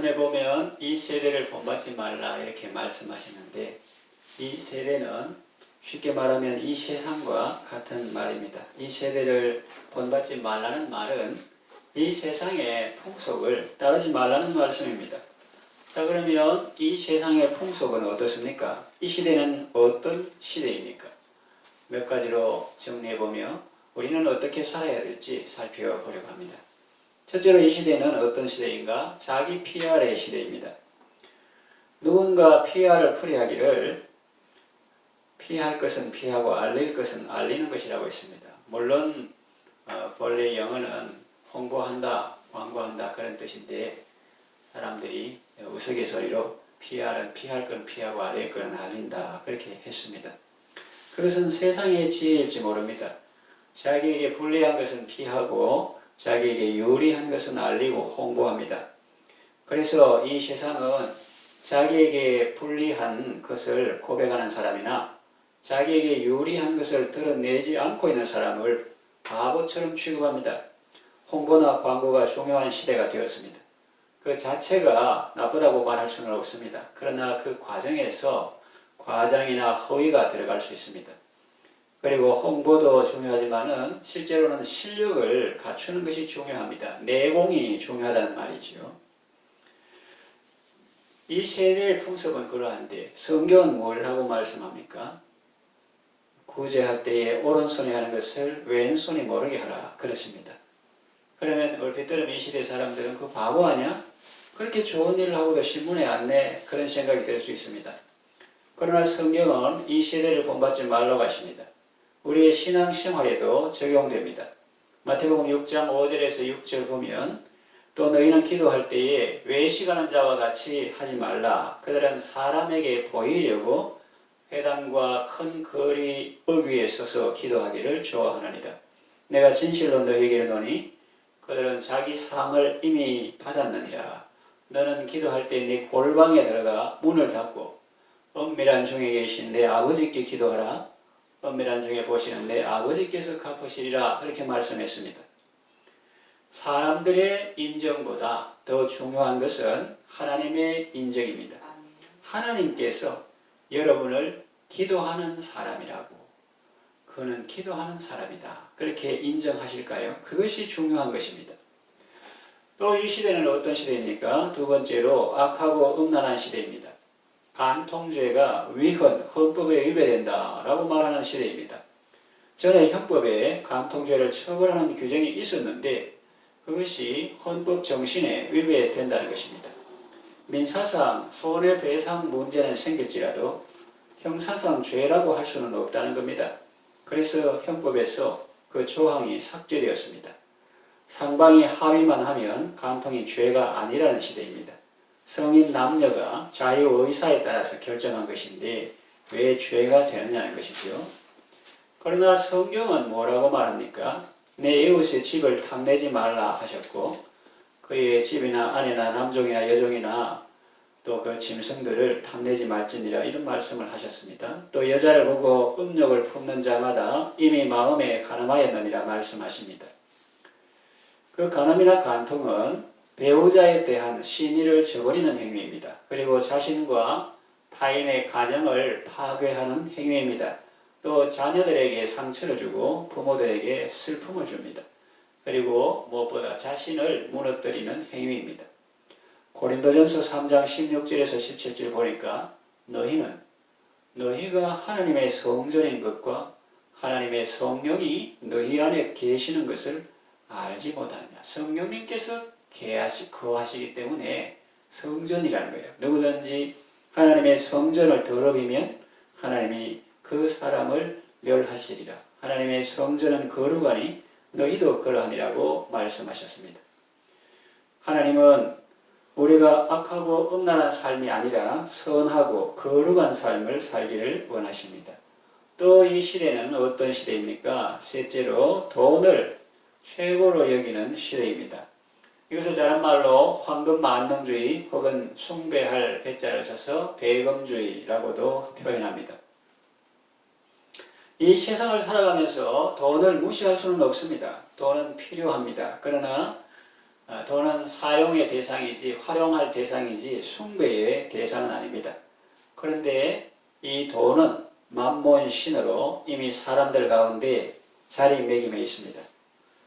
본문에 보면 이 세대를 본받지 말라 이렇게 말씀하시는데, 이 세대는 쉽게 말하면 이 세상과 같은 말입니다. 이 세대를 본받지 말라는 말은 이 세상의 풍속을 따르지 말라는 말씀입니다. 자, 그러면 이 세상의 풍속은 어떻습니까? 이 시대는 어떤 시대입니까? 몇 가지로 정리해보며 우리는 어떻게 살아야 될지 살펴보려고 합니다. 첫째로 이 시대는 어떤 시대인가? 자기 PR의 시대입니다. 누군가 PR을 풀이하기를 피할 것은 피하고 알릴 것은 알리는 것이라고 했습니다. 물론 본래 영어는 홍보한다, 광고한다 그런 뜻인데 사람들이 우스갯소리로 PR은 피할 건 피하고 알릴 건 알린다 그렇게 했습니다. 그것은 세상의 지혜일지 모릅니다. 자기에게 불리한 것은 피하고 자기에게 유리한 것은 알리고 홍보합니다. 그래서 이 세상은 자기에게 불리한 것을 고백하는 사람이나 자기에게 유리한 것을 드러내지 않고 있는 사람을 바보처럼 취급합니다. 홍보나 광고가 중요한 시대가 되었습니다. 그 자체가 나쁘다고 말할 수는 없습니다. 그러나 그 과정에서 과장이나 허위가 들어갈 수 있습니다. 그리고 홍보도 중요하지만은 실제로는 실력을 갖추는 것이 중요합니다. 내공이 중요하다는 말이죠. 이 세대의 풍습은 그러한데 성경은 뭐라고 말씀합니까? 구제할 때에 오른손이 하는 것을 왼손이 모르게 하라 그러십니다. 그러면 얼핏 들으면 이 시대 사람들은 그 바보 아니야? 그렇게 좋은 일을 하고도 신문에 안 내? 그런 생각이 들 수 있습니다. 그러나 성경은 이 시대를 본받지 말라고 하십니다. 우리의 신앙생활에도 적용됩니다. 마태복음 6장 5절에서 6절 보면 또 너희는 기도할 때에 외식하는 자와 같이 하지 말라. 그들은 사람에게 보이려고 회당과 큰 거리 위에 서서 기도하기를 좋아하느니라. 내가 진실로 너희에게 이르노니 그들은 자기 상을 이미 받았느니라. 너는 기도할 때 네 골방에 들어가 문을 닫고 은밀한 중에 계신 내 아버지께 기도하라. 은밀한 중에 보시는 내 아버지께서 갚으시리라. 그렇게 말씀했습니다. 사람들의 인정보다 더 중요한 것은 하나님의 인정입니다. 하나님께서 여러분을 기도하는 사람이라고, 그는 기도하는 사람이다 그렇게 인정하실까요? 그것이 중요한 것입니다. 또 이 시대는 어떤 시대입니까? 두 번째로 악하고 음란한 시대입니다. 간통죄가 위헌, 헌법에 위배된다라고 말하는 시대입니다. 전에 형법에 간통죄를 처벌하는 규정이 있었는데 그것이 헌법 정신에 위배된다는 것입니다. 민사상 손해배상 문제는 생길지라도 형사상 죄라고 할 수는 없다는 겁니다. 그래서 형법에서 그 조항이 삭제되었습니다. 상방이 합의만 하면 간통이 죄가 아니라는 시대입니다. 성인 남녀가 자유의사에 따라서 결정한 것인데 왜 죄가 되느냐는 것이죠. 그러나 성경은 뭐라고 말합니까? 내 이웃의 집을 탐내지 말라 하셨고 그의 집이나 아내나 남종이나 여종이나 또 그 짐승들을 탐내지 말지니라 이런 말씀을 하셨습니다. 또 여자를 보고 음욕을 품는 자마다 이미 마음에 간음하였느니라 말씀하십니다. 그 간음이나 간통은 배우자에 대한 신의를 저버리는 행위입니다. 그리고 자신과 타인의 가정을 파괴하는 행위입니다. 또 자녀들에게 상처를 주고 부모들에게 슬픔을 줍니다. 그리고 무엇보다 자신을 무너뜨리는 행위입니다. 고린도전서 3장 16절에서 17절 보니까 너희가 하나님의 성전인 것과 하나님의 성령이 너희 안에 계시는 것을 알지 못하느냐. 성령님께서 거하시기 때문에 성전이라는 거예요. 누구든지 하나님의 성전을 더럽히면 하나님이 그 사람을 멸하시리라. 하나님의 성전은 거룩하니 너희도 그러하니라고 말씀하셨습니다. 하나님은 우리가 악하고 음란한 삶이 아니라 선하고 거룩한 삶을 살기를 원하십니다. 또 이 시대는 어떤 시대입니까? 셋째로 돈을 최고로 여기는 시대입니다. 이것을 다른 말로 황금 만능주의 혹은 숭배할 배자를 써서 배금주의라고도 표현합니다. 이 세상을 살아가면서 돈을 무시할 수는 없습니다. 돈은 필요합니다. 그러나 돈은 사용의 대상이지 활용할 대상이지 숭배의 대상은 아닙니다. 그런데 이 돈은 만몬 신으로 이미 사람들 가운데 자리매김해 있습니다.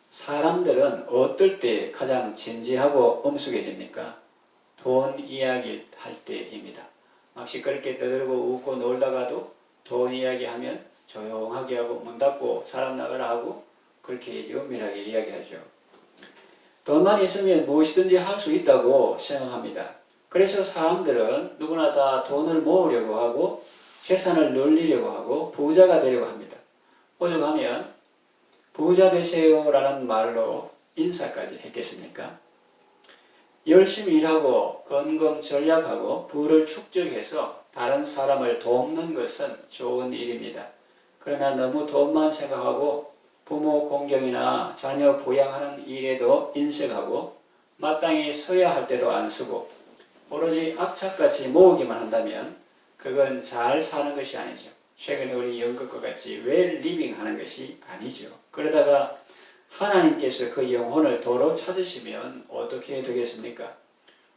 사람들은 어떨 때 가장 진지하고 엄숙해집니까? 돈 이야기 할 때입니다. 막 시끄럽게 떠들고 웃고 놀다가도 돈 이야기하면 조용하게 하고 문 닫고 사람 나가라 하고 그렇게 은밀하게 이야기하죠. 돈만 있으면 무엇이든지 할 수 있다고 생각합니다. 그래서 사람들은 누구나 다 돈을 모으려고 하고 재산을 늘리려고 하고 부자가 되려고 합니다. 오죽하면 부자 되세요라는 말로 인사까지 했겠습니까? 열심히 일하고 건강 전략하고 부를 축적해서 다른 사람을 돕는 것은 좋은 일입니다. 그러나 너무 돈만 생각하고 부모 공경이나 자녀 부양하는 일에도 인색하고 마땅히 써야 할 때도 안 쓰고 오로지 악착같이 모으기만 한다면 그건 잘 사는 것이 아니죠. 최근에 우리 연극과 같이 웰 리빙 하는 것이 아니죠. 그러다가 하나님께서 그 영혼을 도로 찾으시면 어떻게 되겠습니까?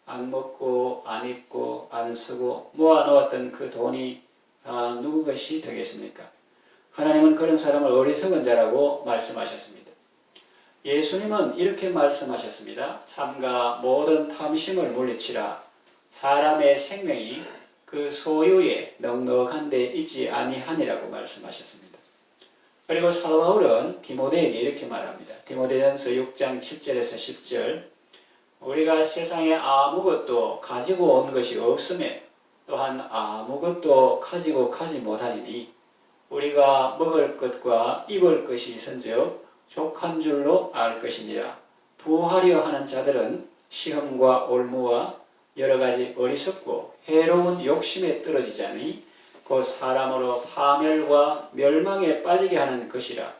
안 먹고 안 입고 안 쓰고 모아놓았던 그 돈이 다 누구 것이 되겠습니까? 하나님은 그런 사람을 어리석은 자라고 말씀하셨습니다. 예수님은 이렇게 말씀하셨습니다. 삼가 모든 탐심을 물리치라. 사람의 생명이 그 소유에 넉넉한 데 있지 아니하니라고 말씀하셨습니다. 그리고 사도 바울은 디모데에게 이렇게 말합니다. 디모데전서 6장 7절에서 10절 우리가 세상에 아무것도 가지고 온 것이 없음에 또한 아무것도 가지고 가지 못하리니 우리가 먹을 것과 입을 것이 있은즉 족한 줄로 알 것이니라. 부하려 하는 자들은 시험과 올무와 여러 가지 어리석고 해로운 욕심에 떨어지자니 곧 사람으로 파멸과 멸망에 빠지게 하는 것이라.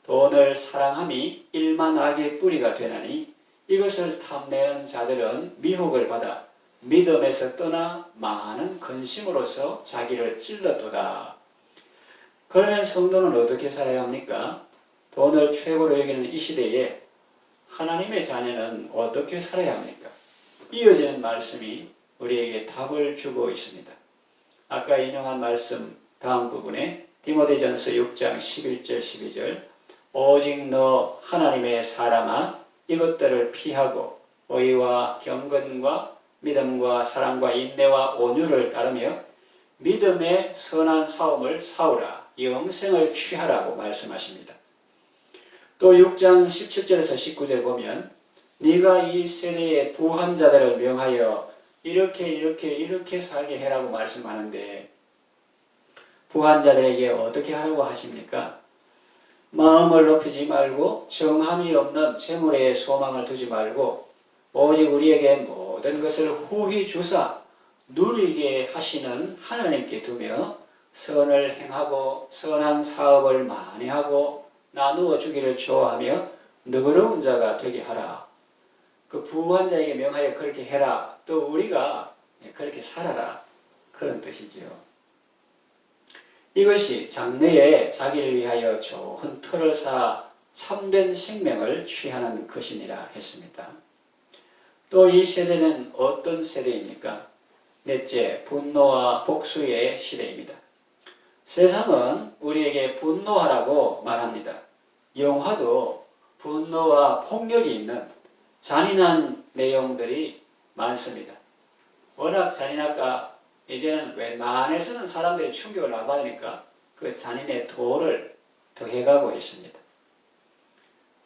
돈을 사랑함이 일만 악의 뿌리가 되나니 이것을 탐내는 자들은 미혹을 받아 믿음에서 떠나 많은 근심으로써 자기를 찔렀도다. 그러면 성도는 어떻게 살아야 합니까? 돈을 최고로 여기는 이 시대에 하나님의 자녀는 어떻게 살아야 합니까? 이어지는 말씀이 우리에게 답을 주고 있습니다. 아까 인용한 말씀 다음 부분에 디모데전서 6장 11절 12절 오직 너 하나님의 사람아 이것들을 피하고 의와 경건과 믿음과 사랑과 인내와 온유를 따르며 믿음의 선한 싸움을 싸우라 영생을 취하라고 말씀하십니다. 또 6장 17절에서 19절 보면 네가 이 세대의 부한 자들을 명하여 이렇게 살게 해라고 말씀하는데 부한 자들에게 어떻게 하라고 하십니까? 마음을 높이지 말고 정함이 없는 재물에 소망을 두지 말고 오직 우리에게 모든 것을 후히 주사 누리게 하시는 하나님께 두며 선을 행하고 선한 사업을 많이 하고 나누어 주기를 좋아하며 너그러운 자가 되게 하라. 그 부한 자에게 명하여 그렇게 해라. 또 우리가 그렇게 살아라. 그런 뜻이지요. 이것이 장래에 자기를 위하여 좋은 터를 쌓아 참된 생명을 취하는 것이니라 했습니다. 또 이 세대는 어떤 세대입니까? 넷째, 분노와 복수의 시대입니다. 세상은 우리에게 분노하라고 말합니다. 영화도 분노와 폭력이 있는 잔인한 내용들이 많습니다. 워낙 잔인하니까 이제는 웬만해서는 사람들이 충격을 안 받으니까 그 잔인의 도를 더해가고 있습니다.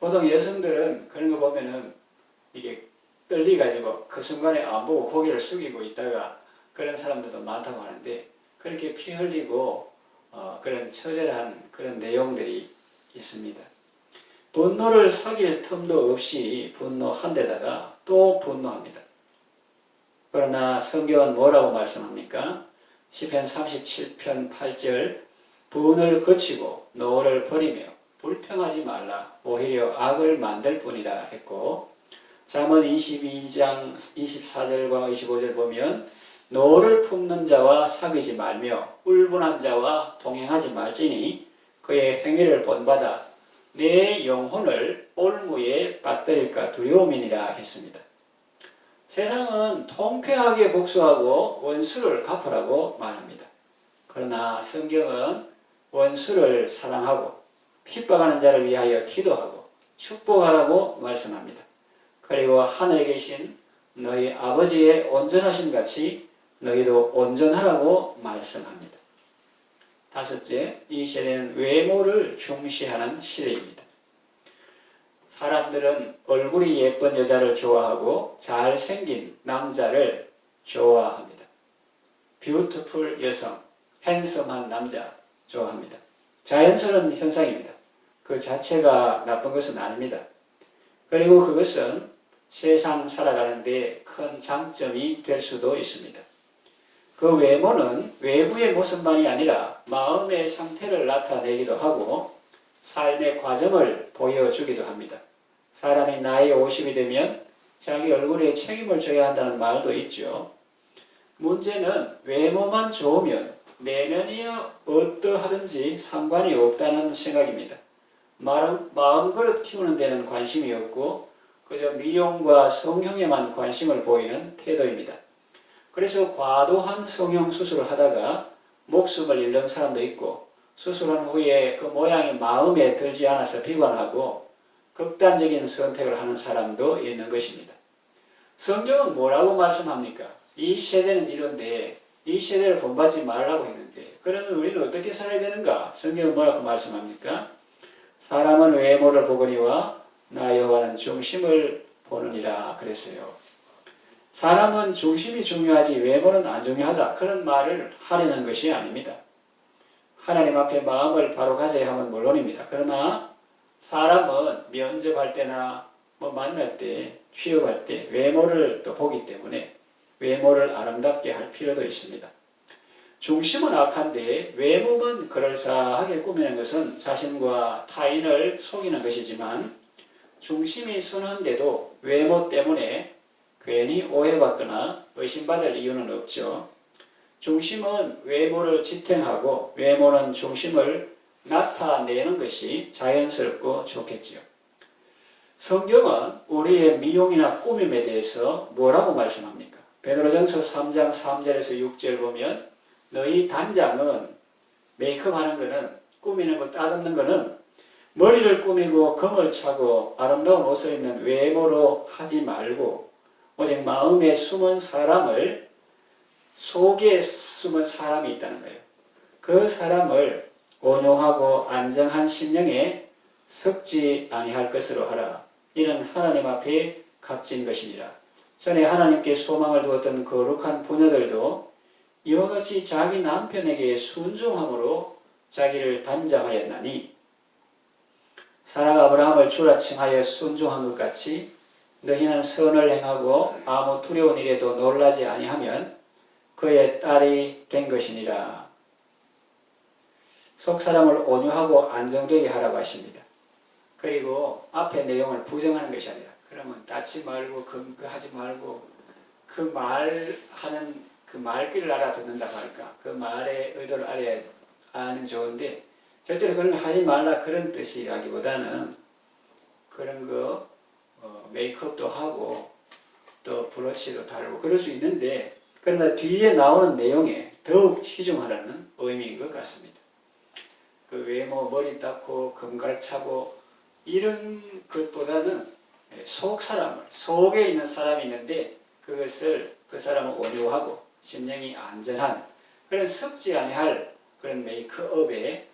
보통 여성들은 그런 거 보면은 이게 떨리가지고 그 순간에 안 보고 고개를 숙이고 있다가 그런 사람들도 많다고 하는데 그렇게 피 흘리고 그런 처절한 그런 내용들이 있습니다. 분노를 사귈 틈도 없이 분노한 데다가 또 분노합니다. 그러나 성경은 뭐라고 말씀합니까? 시편 37편 8절 분을 거치고 노를 버리며 불평하지 말라 오히려 악을 만들 뿐이라 했고 잠언 22장 24절과 25절 보면 노를 품는 자와 사귀지 말며 울분한 자와 동행하지 말지니 그의 행위를 본받아 내 영혼을 올무에 빠뜨릴까 두려움이니라 했습니다. 세상은 통쾌하게 복수하고 원수를 갚으라고 말합니다. 그러나 성경은 원수를 사랑하고 핍박하는 자를 위하여 기도하고 축복하라고 말씀합니다. 그리고 하늘에 계신 너희 아버지의 온전하심 같이 너희도 온전하라고 말씀합니다. 다섯째, 이 시대는 외모를 중시하는 시대입니다. 사람들은 얼굴이 예쁜 여자를 좋아하고 잘생긴 남자를 좋아합니다. 뷰티풀 여성, 핸섬한 남자 좋아합니다. 자연스러운 현상입니다. 그 자체가 나쁜 것은 아닙니다. 그리고 그것은 세상 살아가는 데 큰 장점이 될 수도 있습니다. 그 외모는 외부의 모습만이 아니라 마음의 상태를 나타내기도 하고 삶의 과정을 보여주기도 합니다. 사람이 나이 50이 되면 자기 얼굴에 책임을 져야 한다는 말도 있죠. 문제는 외모만 좋으면 내면이야 어떠하든지 상관이 없다는 생각입니다. 마음그릇 키우는 데는 관심이 없고 그저 미용과 성형에만 관심을 보이는 태도입니다. 그래서 과도한 성형 수술을 하다가 목숨을 잃는 사람도 있고 수술한 후에 그 모양이 마음에 들지 않아서 비관하고 극단적인 선택을 하는 사람도 있는 것입니다. 성경은 뭐라고 말씀합니까? 이 세대는 이런데 이 세대를 본받지 말라고 했는데 그러면 우리는 어떻게 살아야 되는가? 성경은 뭐라고 말씀합니까? 사람은 외모를 보거니와 나 여호와는 중심을 보느니라 그랬어요. 사람은 중심이 중요하지 외모는 안 중요하다. 그런 말을 하려는 것이 아닙니다. 하나님 앞에 마음을 바로 가져야 하면 물론입니다. 그러나 사람은 면접할 때나 만날 때, 취업할 때 외모를 또 보기 때문에 외모를 아름답게 할 필요도 있습니다. 중심은 악한데 외모만 그럴싸하게 꾸미는 것은 자신과 타인을 속이는 것이지만 중심이 선한데도 외모 때문에 괜히 오해받거나 의심받을 이유는 없죠. 중심은 외모를 지탱하고 외모는 중심을 나타내는 것이 자연스럽고 좋겠지요. 성경은 우리의 미용이나 꾸밈에 대해서 뭐라고 말씀합니까? 베드로전서 3장 3절에서 6절 보면 너희 단장은 메이크업 하는 거는 꾸미는 거 따듬는 거는 머리를 꾸미고 금을 차고 아름다운 옷을 입는 외모로 하지 말고 오직 마음에 숨은 사람을 속에 숨은 사람이 있다는 거예요. 그 사람을 온유하고 안정한 심령에 섞지 아니할 것으로 하라. 이는 하나님 앞에 값진 것이니라. 전에 하나님께 소망을 두었던 거룩한 부녀들도 이와 같이 자기 남편에게 순종함으로 자기를 단장하였나니 사라가 아브라함을 주라 칭하여 순종한 것 같이 너희는 선을 행하고 아무 두려운 일에도 놀라지 아니하면 그의 딸이 된 것이니라. 속사람을 온유하고 안정되게 하라고 하십니다. 그리고 앞의 내용을 부정하는 것이 아니라 그러면 따지 말고 근거하지 말고 그 말하는 그 말귀를 알아듣는다고 할까? 그 말의 의도를 알아야 아는 좋은데 절대로 그런 거 하지 말라 그런 뜻이라기보다는 그런 거 메이크업도 하고 또 브러쉬도 달고 그럴 수 있는데 그러나 뒤에 나오는 내용에 더욱 치중하라는 의미인 것 같습니다. 그 외모 머리 닦고 금갈 차고 이런 것보다는 속 사람을 속에 있는 사람이 있는데 그것을 그 사람을 온유하고 심령이 안전한 그런 섞지 아니할 그런 메이크업에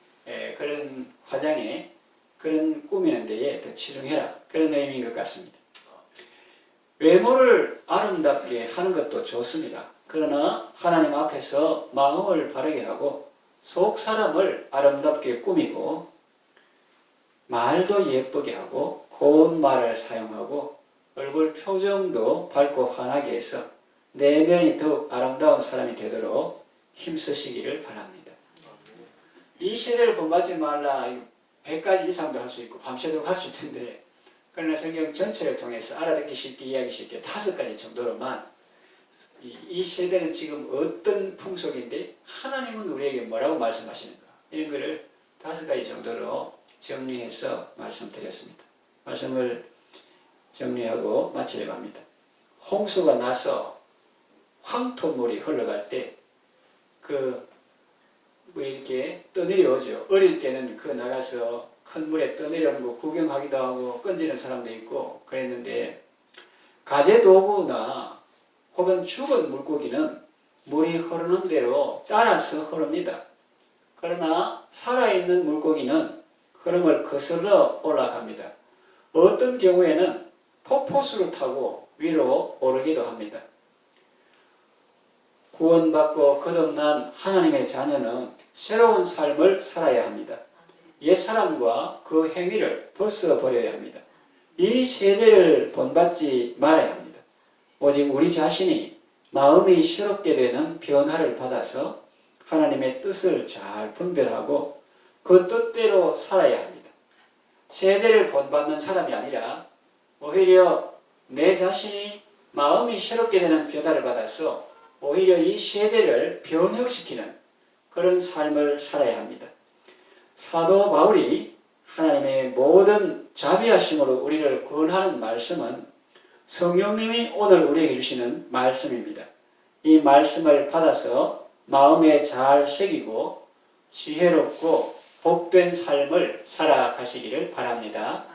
그런 화장에 그런 꾸미는 데에 더 치중해라 그런 의미인 것 같습니다. 외모를 아름답게 하는 것도 좋습니다. 그러나 하나님 앞에서 마음을 바르게 하고 속 사람을 아름답게 꾸미고 말도 예쁘게 하고 고운 말을 사용하고 얼굴 표정도 밝고 환하게 해서 내면이 더욱 아름다운 사람이 되도록 힘쓰시기를 바랍니다. 이 시대를 본받지 말라 100가지 이상도 할 수 있고 밤새도록 할 수 있는데 그러나 성경 전체를 통해서 알아듣기 쉽게 이해하기 쉽게 5가지 정도로만 이 세대는 지금 어떤 풍속인데 하나님은 우리에게 뭐라고 말씀하시는가 이런 거를 5가지 정도로 정리해서 말씀드렸습니다. 말씀을 정리하고 마치려고 합니다. 홍수가 나서 황토물이 흘러갈 때 뭐 이렇게 떠내려오죠. 어릴 때는 나가서 큰 물에 떠내려오는 거 구경하기도 하고 건지는 사람도 있고 그랬는데, 가재도구나 혹은 죽은 물고기는 물이 흐르는 대로 따라서 흐릅니다. 그러나 살아있는 물고기는 흐름을 거슬러 올라갑니다. 어떤 경우에는 폭포수를 타고 위로 오르기도 합니다. 구원받고 거듭난 하나님의 자녀는 새로운 삶을 살아야 합니다. 옛사람과 그 행위를 벗어버려야 합니다. 이 세대를 본받지 말아야 합니다. 오직 우리 자신이 마음이 새롭게 되는 변화를 받아서 하나님의 뜻을 잘 분별하고 그 뜻대로 살아야 합니다. 세대를 본받는 사람이 아니라 오히려 내 자신이 마음이 새롭게 되는 변화를 받아서 오히려 이 세대를 변혁시키는 그런 삶을 살아야 합니다. 사도 바울이 하나님의 모든 자비하심으로 우리를 구원하는 말씀은 성령님이 오늘 우리에게 주시는 말씀입니다. 이 말씀을 받아서 마음에 잘 새기고 지혜롭고 복된 삶을 살아가시기를 바랍니다.